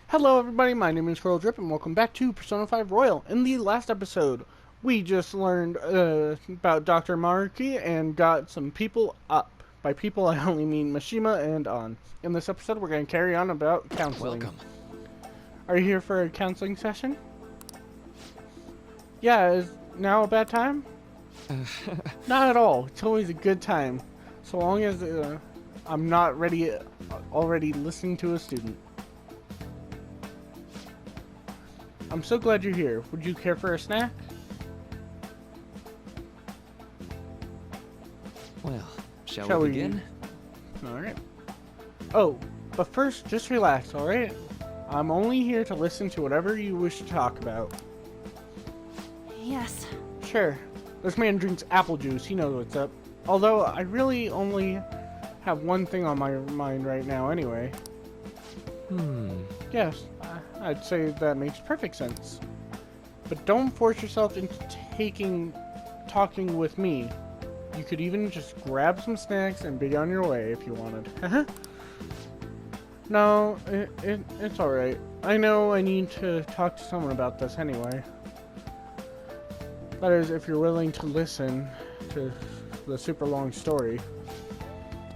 Hello everybody, my name is Drip and welcome back to Persona 5 Royal. In the last episode, we just learned about Dr. Maruki and got some people up. By people, I only mean Mishima and An. In this episode, we're going to carry on about counseling. Welcome. Are you here for a counseling session? Yeah, is now a bad time? Not at all. It's always a good time. So long as I'm not already listening to a student. I'm so glad you're here. Would you care for a snack? Well, shall we begin? Alright. Oh, but first, just relax, alright? I'm only here to listen to whatever you wish to talk about. Yes. Sure. This man drinks apple juice. He knows what's up. Although, I really only have one thing on my mind right now anyway. Yes, I'd say that makes perfect sense. But don't force yourself into talking with me. You could even just grab some snacks and be on your way if you wanted. No, it's alright. I know I need to talk to someone about this anyway. That is, if you're willing to listen to the super long story.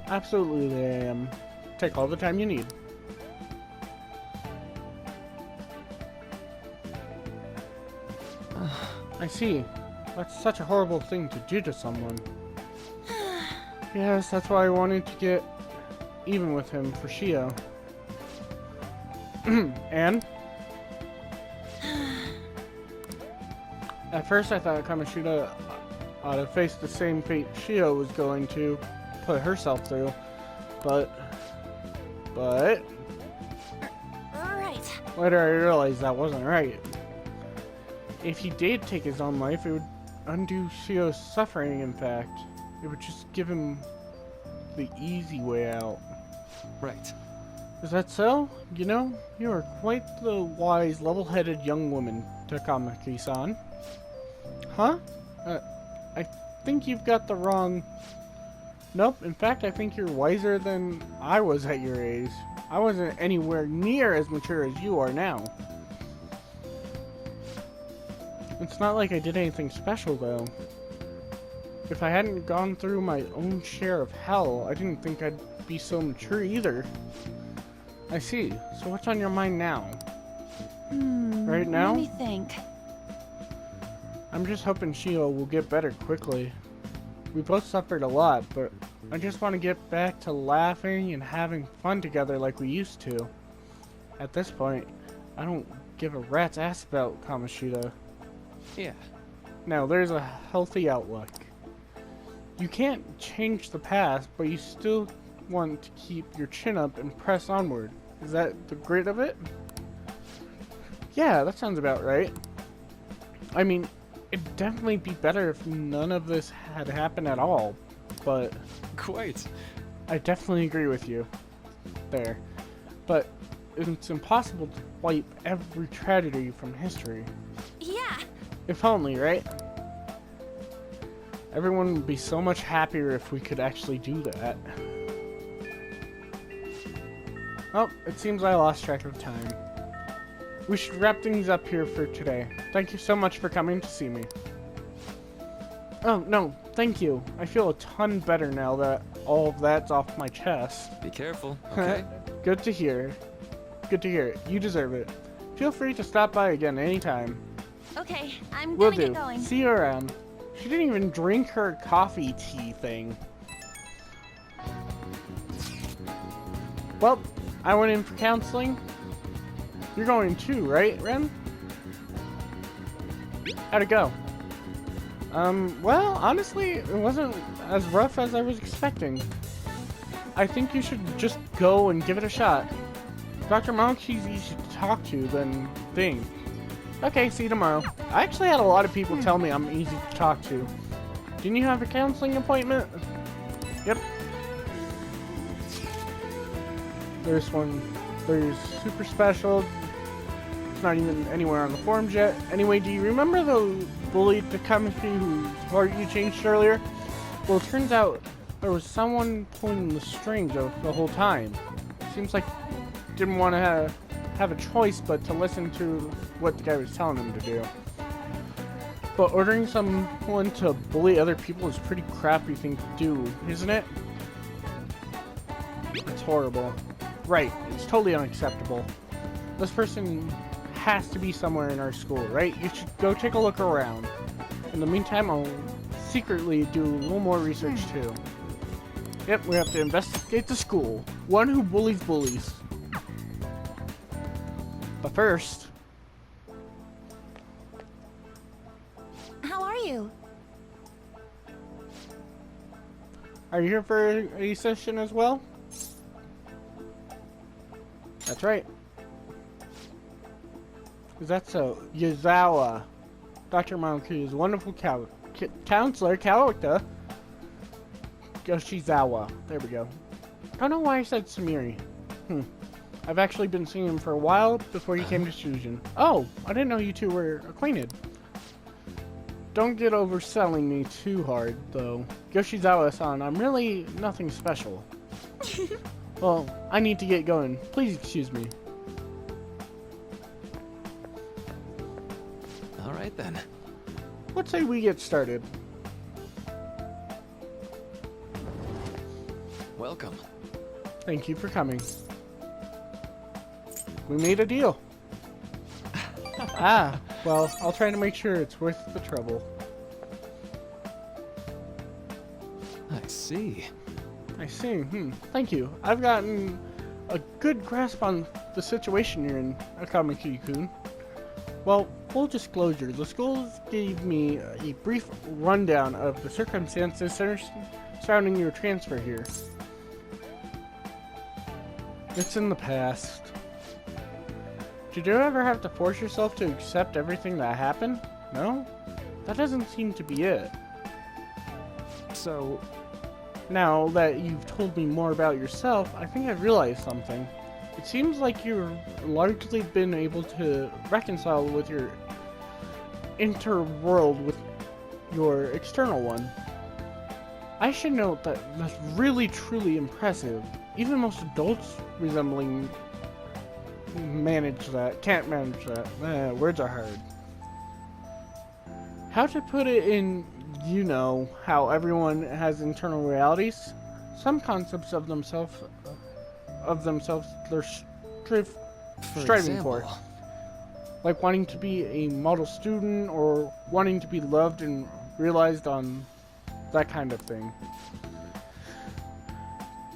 Absolutely I am. Take all the time you need. I see. That's such a horrible thing to do to someone. Yes, that's why I wanted to get even with him for Shio. And? At first I thought Kamoshida ought to face the same fate Shio was going to put herself through. But... Right. Later I realized that wasn't right. If he did take his own life, it would undo Shio's suffering, in fact. It would just give him the easy way out. Right. Is that so? You know, you are quite the wise, level-headed young woman, Takamaki-san. Huh? I think you've got the wrong... Nope, in fact, I think you're wiser than I was at your age. I wasn't anywhere near as mature as you are now. It's not like I did anything special, though. If I hadn't gone through my own share of hell, I didn't think I'd be so mature either. I see. So what's on your mind now? Right now? Let me think. I'm just hoping Shio will get better quickly. We both suffered a lot, but I just want to get back to laughing and having fun together like we used to. At this point, I don't give a rat's ass about Kamoshida. Yeah. Now, there's a healthy outlook. You can't change the past, but you still want to keep your chin up and press onward. Is that the grit of it? Yeah, that sounds about right. I mean, it'd definitely be better if none of this had happened at all, but... Quite. I definitely agree with you there. But it's impossible to wipe every tragedy from history. Yeah. If only, right? Everyone would be so much happier if we could actually do that. Oh, it seems I lost track of time. We should wrap things up here for today. Thank you so much for coming to see me. Oh, no, thank you. I feel a ton better now that all of that's off my chest. Be careful, okay? Good to hear. Good to hear. You deserve it. Feel free to stop by again anytime. Okay, I'm Will gonna do. get going. See you around. She didn't even drink her coffee tea thing. Well, I went in for counseling. You're going too, right, Ren? How'd it go? Well, honestly, it wasn't as rough as I was expecting. I think you should just go and give it a shot. Dr. Maruki's easy to talk to than think. Okay, see you tomorrow. I actually had a lot of people tell me I'm easy to talk to. Didn't you have a counseling appointment? Yep. There's super special. It's not even anywhere on the forums yet. Anyway, do you remember the bully Takamaki whose heart you changed earlier? Well, it turns out there was someone pulling the strings the whole time. Seems like didn't want to have a choice but to listen to what the guy was telling him to do. But ordering someone to bully other people is a pretty crappy thing to do, isn't it? It's horrible. Right, it's totally unacceptable. This person has to be somewhere in our school, right? You should go take a look around. In the meantime, I'll secretly do a little more research too. Yep, we have to investigate the school. One who bullies bullies. But first... How are you? Are you here for a session as well? That's right. That's so. Yazawa. Dr. Monoku's wonderful counselor, character. Yoshizawa. There we go. I don't know why I said Samiri. I've actually been seeing him for a while before he came to Shujin. Oh, I didn't know you two were acquainted. Don't get overselling me too hard, though. Yoshizawa-san, I'm really nothing special. Well, I need to get going. Please excuse me. All right then. Let's say we get started. Welcome. Thank you for coming. We made a deal. Well, I'll try to make sure it's worth the trouble. I see. I see. Thank you. I've gotten a good grasp on the situation you're in, Akamaki-kun. Well, full disclosure, the schools gave me a brief rundown of the circumstances surrounding your transfer here. It's in the past. Did you ever have to force yourself to accept everything that happened? No? That doesn't seem to be it. So, now that you've told me more about yourself, I think I've realized something. It seems like you've largely been able to reconcile with your interworld with your external one. I should note that that's really truly impressive. Even most adults can't manage that. Words are hard. How to put it in, you know, how everyone has internal realities? Some concepts of themselves they're striving for. Like wanting to be a model student or wanting to be loved and realized on that kind of thing.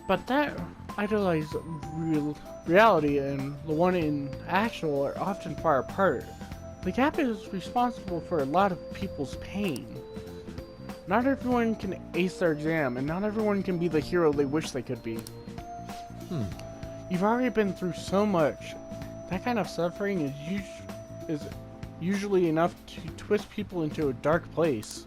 But that idealized reality and the one in actual are often far apart. The gap is responsible for a lot of people's pain. Not everyone can ace their exam, and not everyone can be the hero they wish they could be. You've already been through so much. That kind of suffering is usually enough to twist people into a dark place.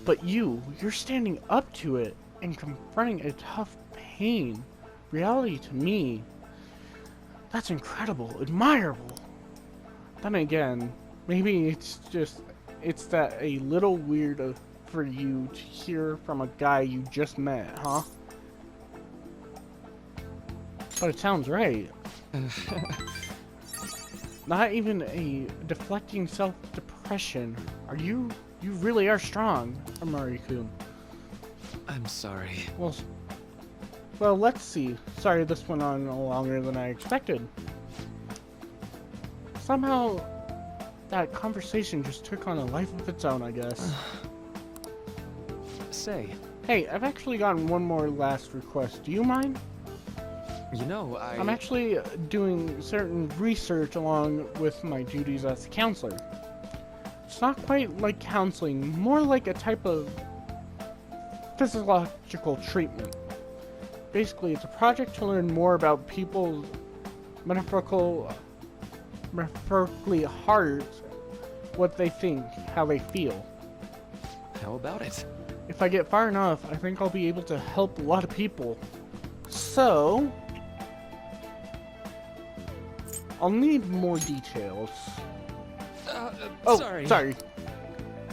But you're standing up to it and confronting a tough pain. Reality to me, that's incredible, admirable. Then again, maybe it's that a little weird for you to hear from a guy you just met, huh? But it sounds right. Not even a deflecting self-depression. You really are strong, Amari-kun. I'm sorry. Well, let's see. Sorry this went on longer than I expected. Somehow, that conversation just took on a life of its own, I guess. Say. Hey, I've actually gotten one more last request. Do you mind? You know, I'm actually doing certain research along with my duties as a counselor. It's not quite like counseling, more like a type of physiological treatment. Basically, it's a project to learn more about people's metaphorically hearts, what they think, how they feel. How about it? If I get far enough, I think I'll be able to help a lot of people. So, I'll need more details. Sorry.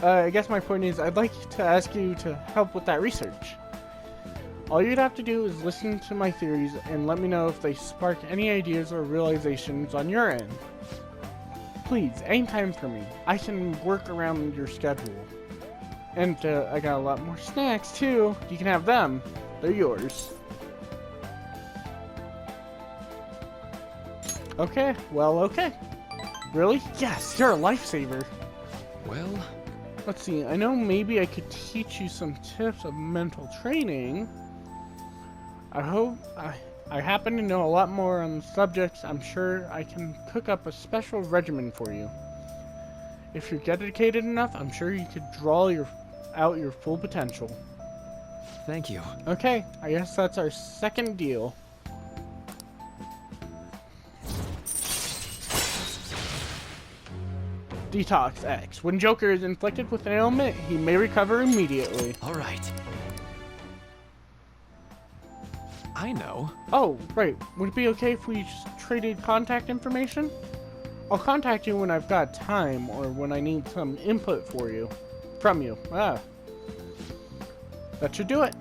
I guess my point is I'd like to ask you to help with that research. All you'd have to do is listen to my theories and let me know if they spark any ideas or realizations on your end. Please, anytime for me. I can work around your schedule. And I got a lot more snacks too. You can have them. They're yours. Okay, well, okay. Really? Yes, you're a lifesaver. Well, Let's see, I know maybe I could teach you some tips of mental training. I happen to know a lot more on the subjects. I'm sure I can cook up a special regimen for you. If you're dedicated enough, I'm sure you could draw out your full potential. thank you. Okay, I guess that's our second deal. Detox X. When Joker is inflicted with an ailment, he may recover immediately. All right. I know. Oh, right. Would it be okay if we just traded contact information? I'll contact you when I've got time or when I need some input from you. That should do it.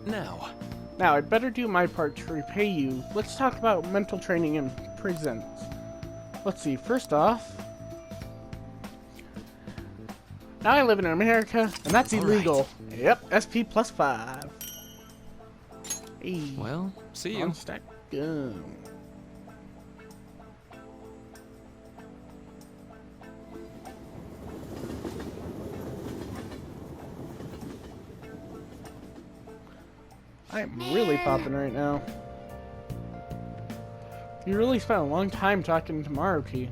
Now, I'd better do my part to repay you. Let's talk about mental training in prisons. Let's see, first off, now I live in America, and that's All illegal. Yep, SP +5. Hey, well, see you. on stack gun. I am really popping right now. You really spent a long time talking to Maruki.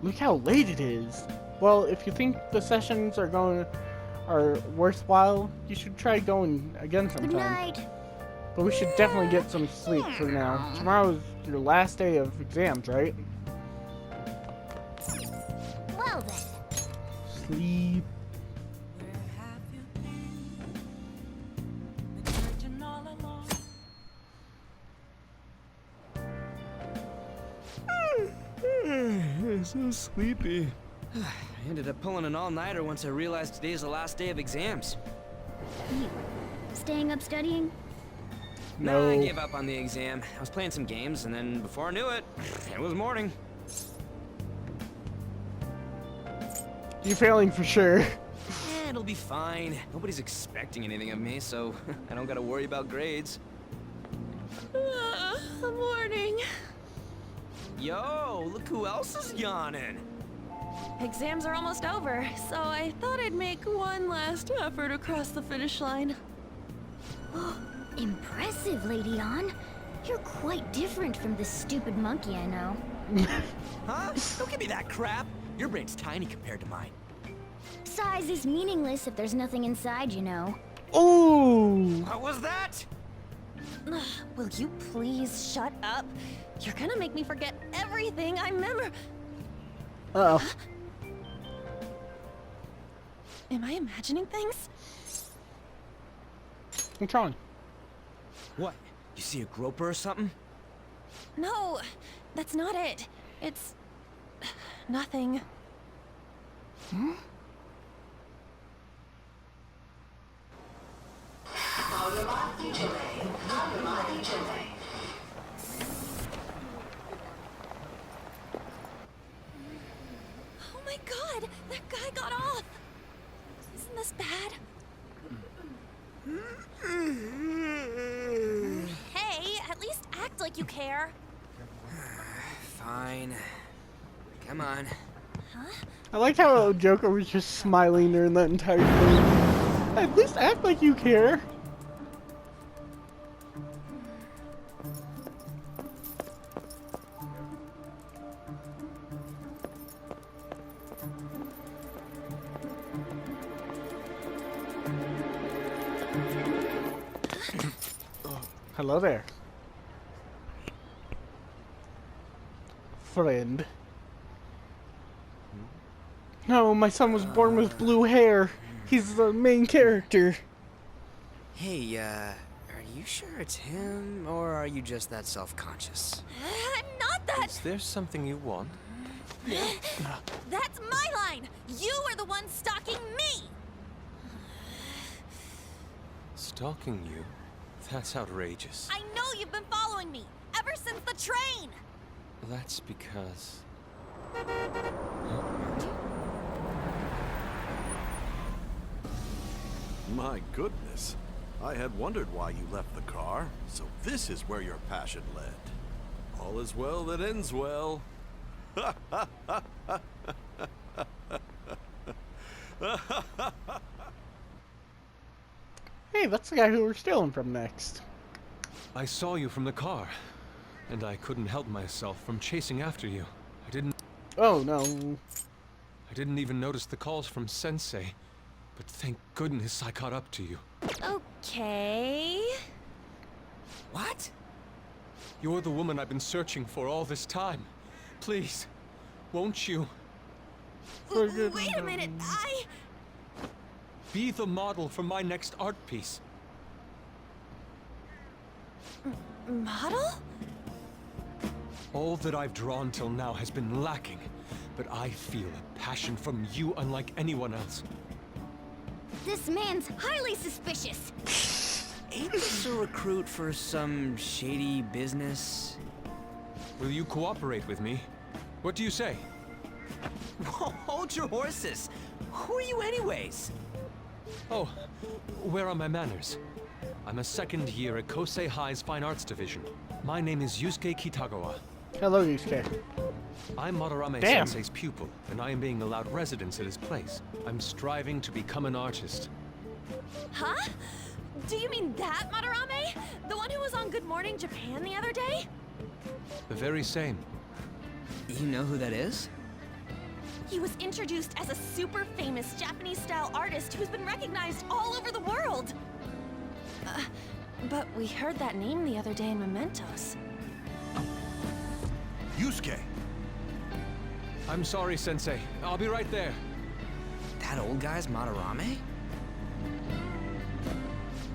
Look how late it is. Well, if you think the sessions are worthwhile, you should try going again Good sometime. night. But we should definitely get some sleep for now. Tomorrow's your last day of exams, right? Well then. Sleep. I'm so sleepy. I ended up pulling an all-nighter once I realized today's the last day of exams. You staying up studying? Nah, I No. gave up on the exam. I was playing some games, and then before I knew it, it was morning. You're failing for sure. It'll be fine. Nobody's expecting anything of me, so I don't gotta worry about grades. Morning. Yo, look who else is yawning. Exams are almost over, so I thought I'd make one last effort across the finish line. Impressive, Lady Ann. You're quite different from this stupid monkey I know. Huh? Don't give me that crap. Your brain's tiny compared to mine. Size is meaningless if there's nothing inside, you know. Ooh. What was that? Will you please shut up? You're gonna make me forget everything I remember. Uh-oh. Am I imagining things? What's wrong? What? You see a groper or something? No, that's not it. It's nothing. Oh my god, that guy got off. Isn't this bad? Hey, at least act like you care. Fine. Come on. I like how Joker was just smiling during that entire thing. At least act like you care. Hello there. Friend. No, my son was born with blue hair. He's the main character. Hey, are you sure it's him, or are you just that self-conscious? I'm not that. Is there something you want? That's my line. You are the one stalking me. Stalking you? That's outrageous. I know you've been following me ever since the train. That's because... My goodness. I had wondered why you left the car, so this is where your passion led. All is well that ends well. Hey, that's the guy who we're stealing from next. I saw you from the car, and I couldn't help myself from chasing after you. Oh no. I didn't even notice the calls from Sensei, but thank goodness I caught up to you. Okay. What? You're the woman I've been searching for all this time. Please, won't you Wait a minute, be the model for my next art piece? Model? All that I've drawn till now has been lacking, but I feel a passion from you unlike anyone else. This man's highly suspicious. Ain't this a recruit for some shady business? Will you cooperate with me? What do you say? Whoa, hold your horses. Who are you anyways? Oh, where are my manners? I'm a second year at Kosei High's Fine Arts Division. My name is Yusuke Kitagawa. Hello, Yusuke. I'm Madarame Damn. Sensei's pupil, and I am being allowed residence at his place. I'm striving to become an artist. Huh? Do you mean that Madarame? The one who was on Good Morning Japan the other day? The very same. You know who that is? He was introduced as a super famous Japanese-style artist who's been recognized all over the world. But we heard that name the other day in Mementos. Yusuke! I'm sorry, Sensei. I'll be right there. That old guy's Madarame?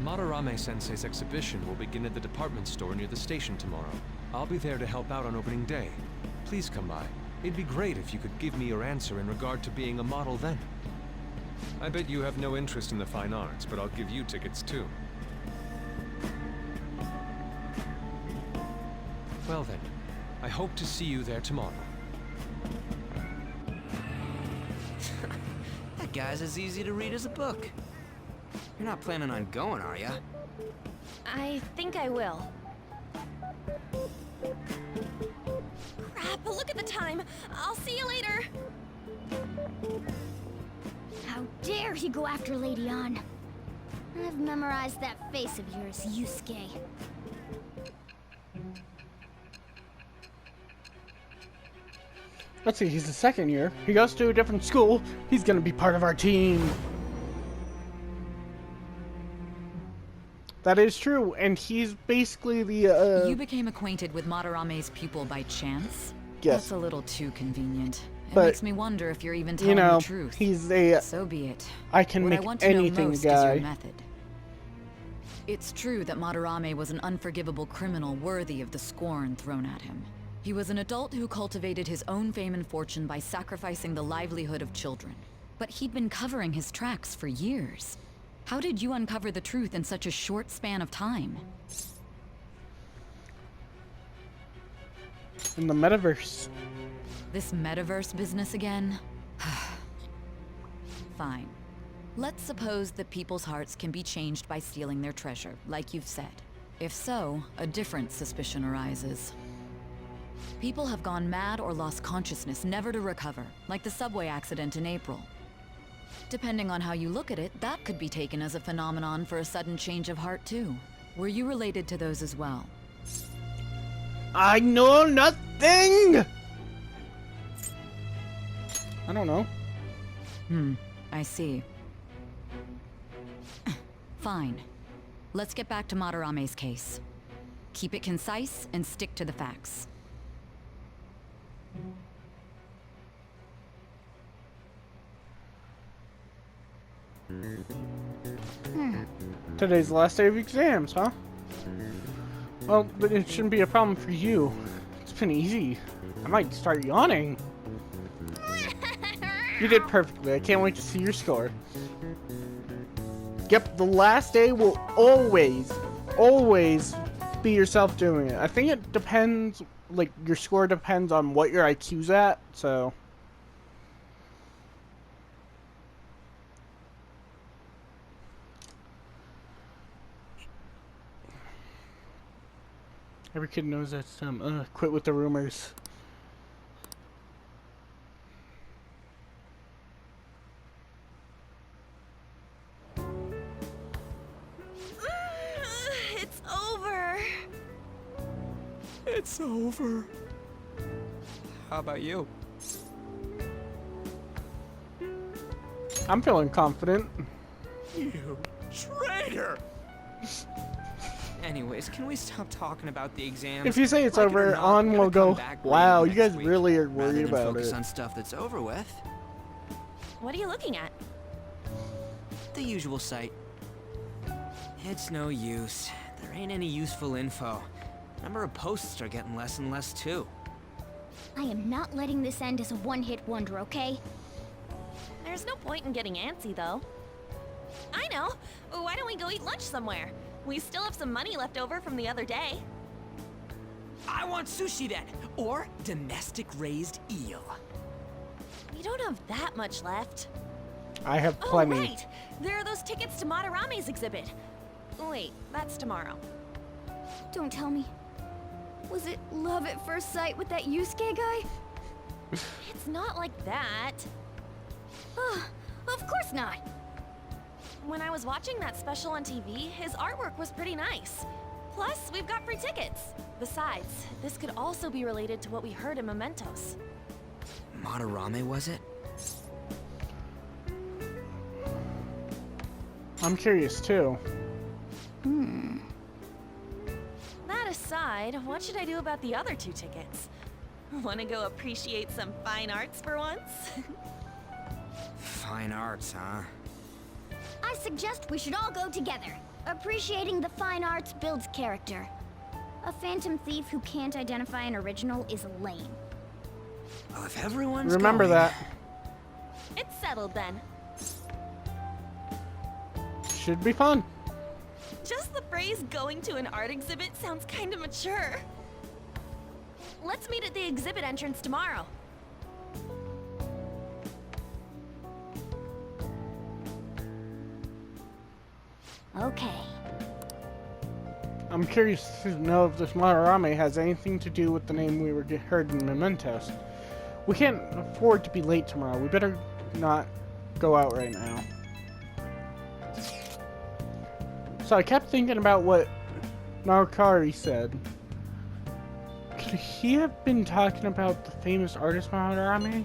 Madarame Sensei's exhibition will begin at the department store near the station tomorrow. I'll be there to help out on opening day. Please come by. It'd be great if you could give me your answer in regard to being a model then. I bet you have no interest in the fine arts, but I'll give you tickets too. Well then, I hope to see you there tomorrow. That guy's as easy to read as a book. You're not planning on going, are ya? I think I will. Crap, look at the time. I'll see you later. How dare he go after Lady Ann? I've memorized that face of yours, Yusuke. Let's see, he's the second year. He goes to a different school. He's gonna be part of our team. That is true, and he's basically the, You became acquainted with Madarame's pupil by chance? Yes. That's a little too convenient. It But, makes me wonder if you're even telling you know, the truth. he's a So be it. I can What make I want to anything know most guy. is your method. It's true that Madarame was an unforgivable criminal worthy of the scorn thrown at him. He was an adult who cultivated his own fame and fortune by sacrificing the livelihood of children. But he'd been covering his tracks for years. How did you uncover the truth in such a short span of time? In the metaverse. This metaverse business again? Fine. Let's suppose that people's hearts can be changed by stealing their treasure, like you've said. If so, a different suspicion arises. People have gone mad or lost consciousness, never to recover, like the subway accident in April. Depending on how you look at it, that could be taken as a phenomenon for a sudden change of heart too. Were you related to those as well? I know nothing! I don't know. I see. Fine. Let's get back to Madarame's case. Keep it concise and stick to the facts. Today's the last day of exams, huh? Well, but it shouldn't be a problem for you. It's been easy. I might start yawning. You did perfectly. I can't wait to see your score. Yep, the last day will always always be yourself doing it. I think it depends, like, your score depends on what your IQ's at, so. Every kid knows that's, quit with the rumors. It's over. It's over. How about you? I'm feeling confident. You traitor! Anyways, can we stop talking about the exams? If you say it's Like it or over, not, On I'm will gonna come go, back wow, later you guys next week, really are rather worried than about focus it. on stuff that's over with. What are you looking at? The usual site. It's no use. There ain't any useful info. Number of posts are getting less and less too. I am not letting this end as a one-hit wonder, okay? There's no point in getting antsy, though. I know. Why don't we go eat lunch somewhere? We still have some money left over from the other day. I want sushi then, or domestic raised eel. We don't have that much left. I have plenty. Oh, right! There are those tickets to Madarame's exhibit. Wait, that's tomorrow. Don't tell me. Was it love at first sight with that Yusuke guy? It's not like that. Of course not. When I was watching that special on TV, his artwork was pretty nice. Plus, we've got free tickets. Besides, this could also be related to what we heard in Mementos. Madarame, was it? I'm curious too. That aside, what should I do about the other 2 tickets? Want to go appreciate some fine arts for once? Fine arts, huh? I suggest we should all go together. Appreciating the fine arts builds character. A phantom thief who can't identify an original is lame. Well, if everyone's Remember going, that. It's settled then. Should be fun. Just the phrase going to an art exhibit sounds kind of mature. Let's meet at the exhibit entrance tomorrow. Okay. I'm curious to know if this Madarame has anything to do with the name we heard in Mementos. We can't afford to be late tomorrow. We better not go out right now. So I kept thinking about what Narukari said. Could he have been talking about the famous artist Madarame?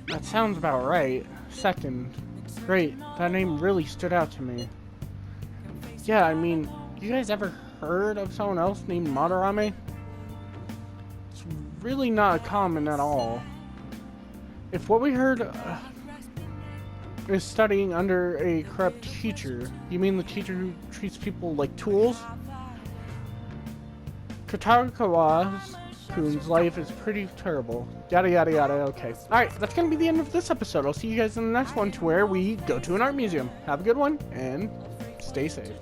That sounds about right. Second. Great, that name really stood out to me. Yeah, I mean, you guys ever heard of someone else named Madarame? It's really not common at all. If what we heard is studying under a corrupt teacher, you mean the teacher who treats people like tools? Katagawa-kun's life is pretty terrible. Yada yada yada, okay. Alright, that's gonna be the end of this episode. I'll see you guys in the next one to where we go to an art museum. Have a good one, and stay safe.